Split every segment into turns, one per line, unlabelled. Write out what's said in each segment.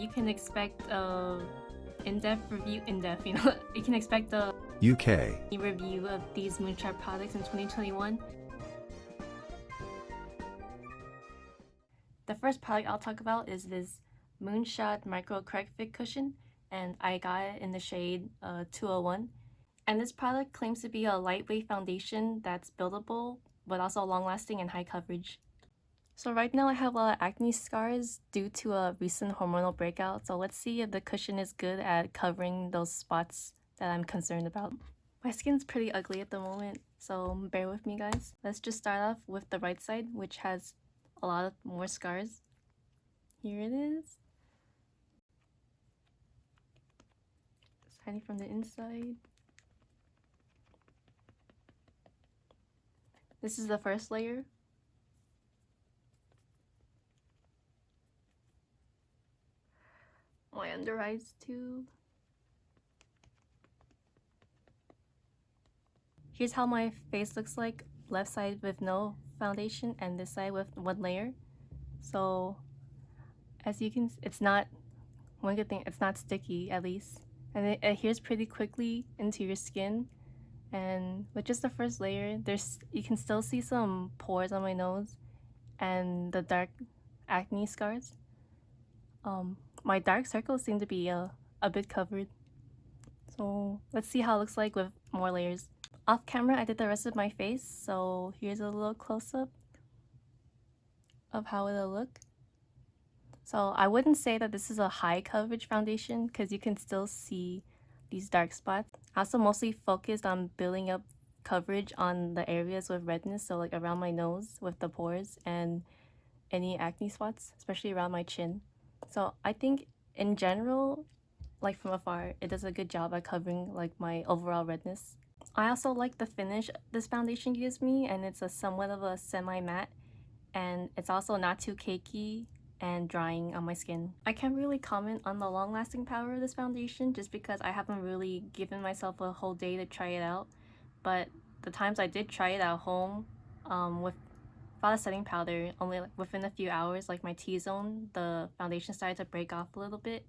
you can expect a in-depth review, you know, you can expect a
UK
review of these Moonshot products in 2021. The first product I'll talk about is this Moonshot Micro Correct Fit Cushion, and I got it in the shade 201. And this product claims to be a lightweight foundation that's buildable, but also long-lasting and high coverage. So right now I have a lot of acne scars due to a recent hormonal breakout, so let's see if the cushion is good at covering those spots that I'm concerned about. My skin's pretty ugly at the moment, so bear with me guys. Let's just start off with the right side, which has a lot of more scars. Here it is. It's hiding from the inside. This is the first layer. My under eyes too. Here's how my face looks like, left side with no foundation and this side with one layer. So as you can, it's not, one good thing, it's not sticky at least. And it adheres pretty quickly into your skin. And with just the first layer, you can still see some pores on my nose and the dark acne scars. My dark circles seem to be a bit covered. So let's see how it looks like with more layers. Off camera, I did the rest of my face, so here's a little close-up of how it'll look. So I wouldn't say that this is a high coverage foundation because you can still see these dark spots. I also mostly focused on building up coverage on the areas with redness, so like around my nose with the pores and any acne spots, especially around my chin. So I think in general, like from afar, it does a good job at covering like my overall redness. I also like the finish this foundation gives me, and it's a somewhat of a semi-matte, and it's also not too cakey and drying on my skin. I can't really comment on the long-lasting power of this foundation just because I haven't really given myself a whole day to try it out, but the times I did try it at home without a setting powder, only like within a few hours, like my T-zone, the foundation started to break off a little bit,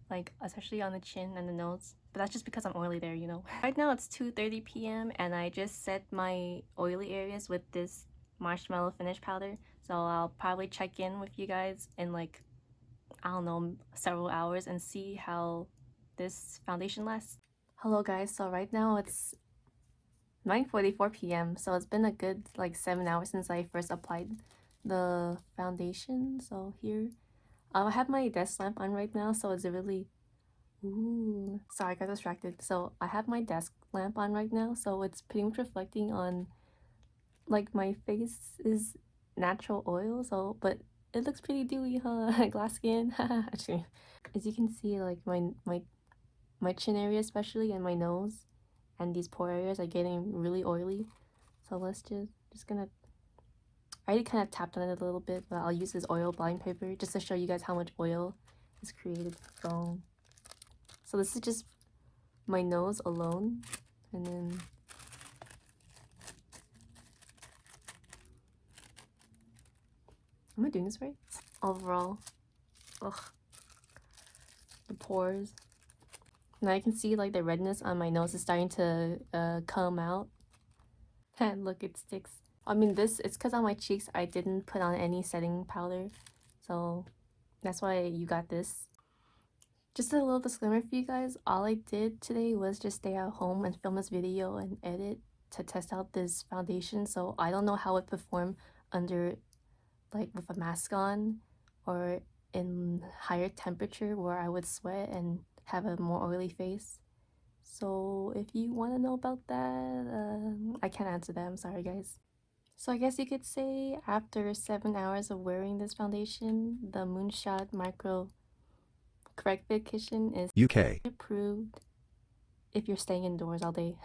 like especially on the chin and the nose. But that's just because I'm oily there, you know. Right now it's 2:30 p.m. and I just set my oily areas with this marshmallow finish powder. So I'll probably check in with you guys in like, I don't know, several hours and see how this foundation lasts. Hello guys, so right now it's 9:44 p.m. So it's been a good like 7 hours since I first applied the foundation. So here, I have my desk lamp on right now, so it's really ooh, sorry, I got distracted. So I have my desk lamp on right now, so it's pretty much reflecting on like my face is natural oil, so but it looks pretty dewy, huh? Glass skin. Actually, as you can see, like my chin area especially and my nose and these pore areas are getting really oily. So let's just gonna, I already kind of tapped on it a little bit, but I'll use this oil blotting paper just to show you guys how much oil is created from. So this is just my nose alone, and then am I doing this right? Overall, ugh, the pores. Now you can see like the redness on my nose is starting to come out. And look, it sticks. I mean, it's because on my cheeks I didn't put on any setting powder, so that's why you got this. Just a little disclaimer for you guys, all I did today was just stay at home and film this video and edit to test out this foundation, so I don't know how it performed under like with a mask on or in higher temperature where I would sweat and have a more oily face. So if you want to know about that, I can't answer that, I'm sorry guys. So I guess you could say after 7 hours of wearing this foundation, the Moonshot Micro Correct Fit Cushion is
UK
approved if you're staying indoors all day.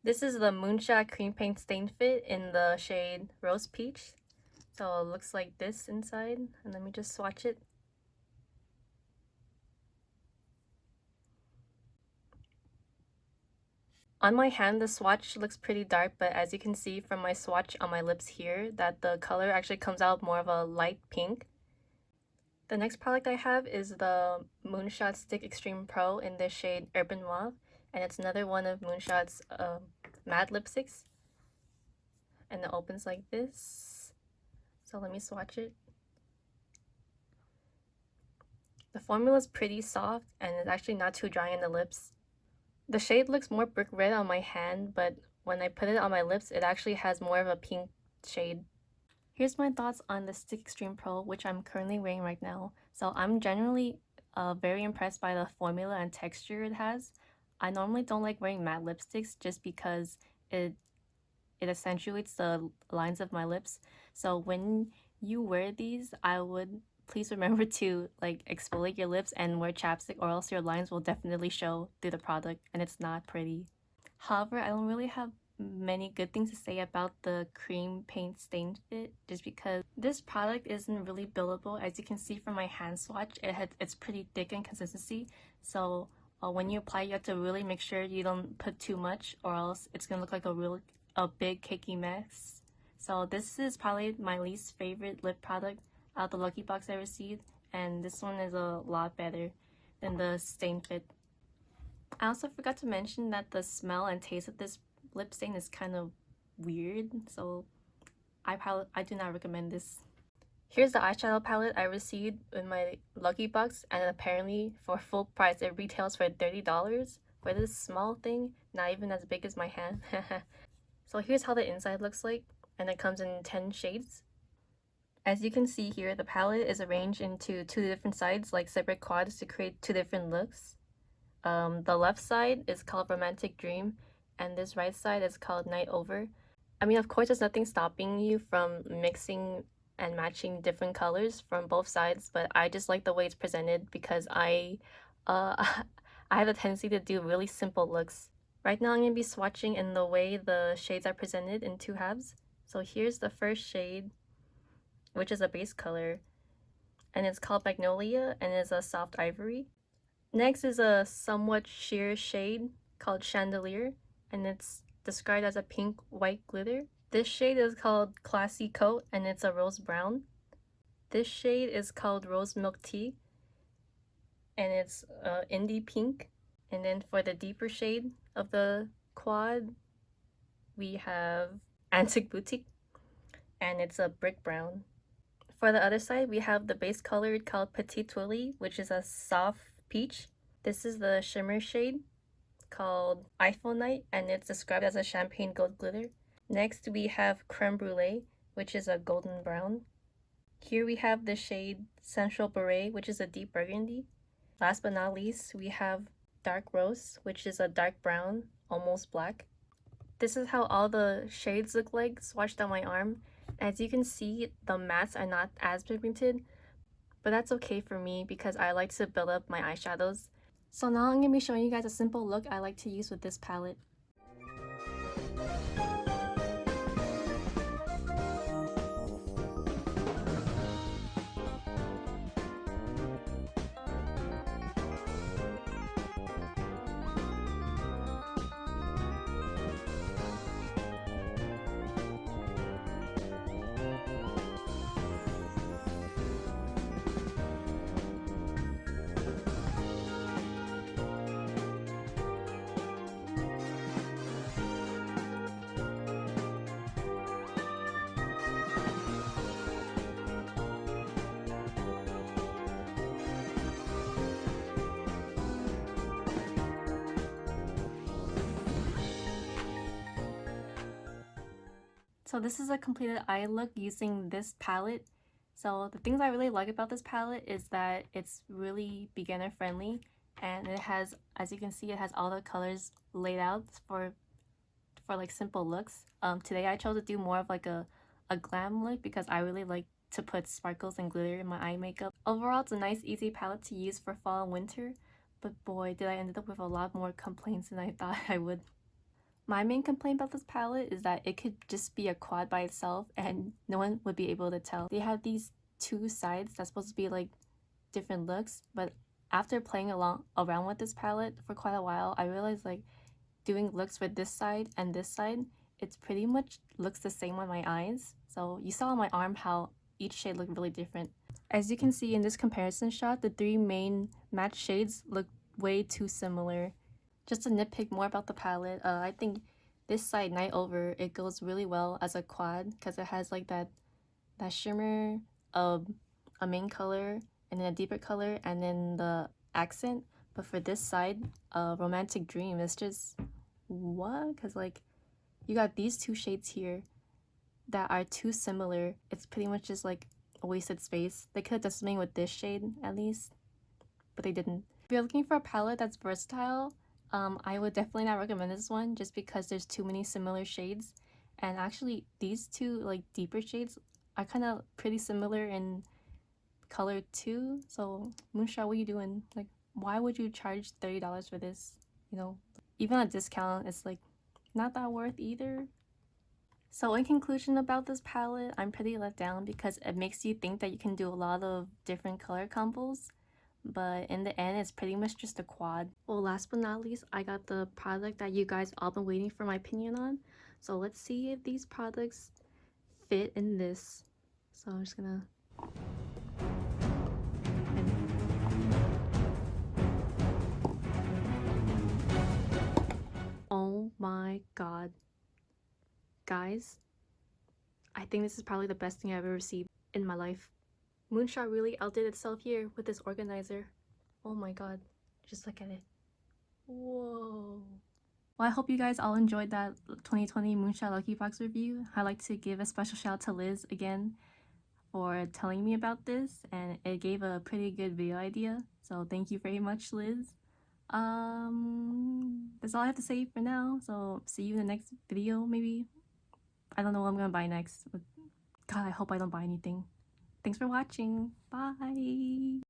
This is the Moonshot Cream Paint Stainfit in the shade Rose Peach. So it looks like this inside, and let me just swatch it. On my hand, the swatch looks pretty dark, but as you can see from my swatch on my lips here, that the color actually comes out more of a light pink. The next product I have is the Moonshot Stick Extreme Pro in the shade Urban Mauve, and it's another one of Moonshot's matte lipsticks, and it opens like this. So let me swatch it. The formula is pretty soft and it's actually not too dry on the lips. The shade looks more brick red on my hand, but when I put it on my lips, it actually has more of a pink shade. Here's my thoughts on the Stick Extreme Pro, which I'm currently wearing right now. So I'm generally very impressed by the formula and texture it has. I normally don't like wearing matte lipsticks just because it accentuates the lines of my lips. So when you wear these, I would please remember to like exfoliate your lips and wear chapstick, or else your lines will definitely show through the product and it's not pretty. However, I don't really have many good things to say about the cream paint Stainfit just because this product isn't really buildable. As you can see from my hand swatch, it's pretty thick in consistency. So when you apply, you have to really make sure you don't put too much, or else it's gonna look like a big cakey mess. So this is probably my least favorite lip product out of the Lucky Box I received, and this one is a lot better than the Stainfit. I also forgot to mention that the smell and taste of this lip stain is kind of weird, so I do not recommend this. Here's the eyeshadow palette I received in my Lucky Box, and apparently for full price it retails for $30 for this small thing, not even as big as my hand. So here's how the inside looks like, and it comes in 10 shades. As you can see here, the palette is arranged into two different sides, like separate quads, to create two different looks. The left side is called Romantic Dream, and this right side is called Night Over. I mean, of course, there's nothing stopping you from mixing and matching different colors from both sides, but I just like the way it's presented because I have a tendency to do really simple looks. Right now, I'm going to be swatching in the way the shades are presented in two halves. So here's the first shade, which is a base color, and it's called Magnolia, and it's a soft ivory. Next is a somewhat sheer shade called Chandelier, and it's described as a pink white glitter. This shade is called Classy Coat, and it's a rose brown. This shade is called Rose Milk Tea, and it's indie pink. And then for the deeper shade of the quad, we have Antique Boutique, and it's a brick brown. For the other side, we have the base color called Petite Twilly, which is a soft peach. This is the shimmer shade called Eiffel Night, and it's described as a champagne gold glitter. Next, we have Creme Brulee, which is a golden brown. Here we have the shade Sensual Beret, which is a deep burgundy. Last but not least, we have Dark Rose, which is a dark brown, almost black. This is how all the shades look like swatched on my arm. As you can see, the mattes are not as pigmented, but that's okay for me because I like to build up my eyeshadows. So now I'm going to be showing you guys a simple look I like to use with this palette. So this is a completed eye look using this palette. So the things I really like about this palette is that it's really beginner friendly, and it has, as you can see, it has all the colors laid out for like simple looks. Today I chose to do more of like a glam look because I really like to put sparkles and glitter in my eye makeup. Overall, it's a nice easy palette to use for fall and winter, but boy did I end up with a lot more complaints than I thought I would. My main complaint about this palette is that it could just be a quad by itself and no one would be able to tell. They have these two sides that's supposed to be like different looks, but after playing around with this palette for quite a while, I realized like doing looks for this side and this side, it's pretty much looks the same on my eyes. So you saw on my arm how each shade look really different. As you can see in this comparison shot, the 3 main matte shades look way too similar. Just to nitpick more about the palette, I think this side, Night Over, it goes really well as a quad because it has like that shimmer of a main color and then a deeper color and then the accent. But for this side, Romantic Dream, it's just what? Because like you got these 2 shades here that are too similar. It's pretty much just like a wasted space. They could have done something with this shade at least, but they didn't. If you're looking for a palette that's versatile, I would definitely not recommend this one just because there's too many similar shades. And actually these 2 like deeper shades are kind of pretty similar in color too. So Moonshot, what are you doing? Like, why would you charge $30 for this? You know, even a discount, it's like not that worth either. So in conclusion about this palette, I'm pretty let down because it makes you think that you can do a lot of different color combos, but in the end it's pretty much just a quad. Well, last but not least, I got the product that you guys all been waiting for my opinion on. So let's see if these products fit in this. So I'm just gonna oh my god. Guys, I think this is probably the best thing I've ever received in my life. Moonshot really outdid itself here with this organizer. Oh my god, just look at it. Whoa. Well, I hope you guys all enjoyed that 2020 Moonshot Lucky Box review. I'd like to give a special shout out to Liz again for telling me about this, and it gave a pretty good video idea. So thank you very much, Liz. That's all I have to say for now. So see you in the next video, maybe. I don't know what I'm gonna buy next. God, I hope I don't buy anything. Thanks for watching. Bye.